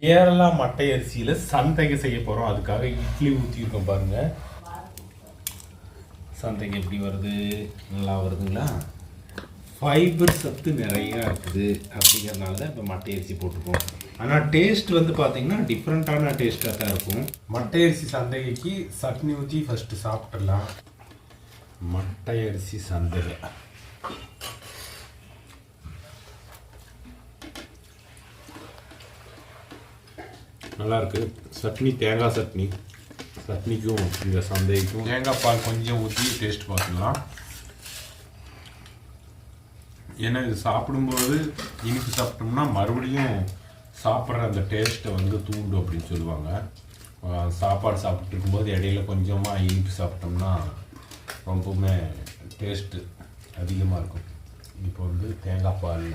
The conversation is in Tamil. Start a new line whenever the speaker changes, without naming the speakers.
கேரளா மட்டை அரிசியில் சந்தைக்கு செய்ய போகிறோம். அதுக்காக இட்லி ஊற்றிருக்கோம் பாருங்கள். சந்தைக்கு எப்படி வருது? நல்லா வருதுங்களா? ஃபைபர் சத்து நிறையா இருக்குது. அப்படிங்கிறதுனால தான் இப்போ மட்டை அரிசி போட்டுப்போம். ஆனால் டேஸ்ட் வந்து பார்த்திங்கன்னா டிஃப்ரெண்ட்டான டேஸ்ட்டாக தான் இருக்கும். மட்டை அரிசி சந்தைக்கு சட்னி ஊற்றி ஃபஸ்ட்டு சாப்பிட்றலாம். மட்டை அரிசி சந்தையை நல்லாயிருக்கு. சட்னி தேங்காய் சட்னி. சட்னிக்கும் இந்த சந்தைக்கும் தேங்காய் பால் கொஞ்சம் ஊற்றி டேஸ்ட் பார்த்துக்கலாம். ஏன்னா இது சாப்பிடும்போது இனிப்பு சாப்பிட்டோம்னா மறுபடியும் சாப்பிட்ற அந்த டேஸ்ட்டை வந்து தூண்டும் அப்படின்னு சொல்லுவாங்க. சாப்பாடு சாப்பிட்டு இருக்கும்போது இடையில கொஞ்சமாக இனிப்பு சாப்பிட்டோம்னா ரொம்பவுமே டேஸ்ட்டு அதிகமாக இருக்கும். இப்போ வந்து தேங்காய் பால்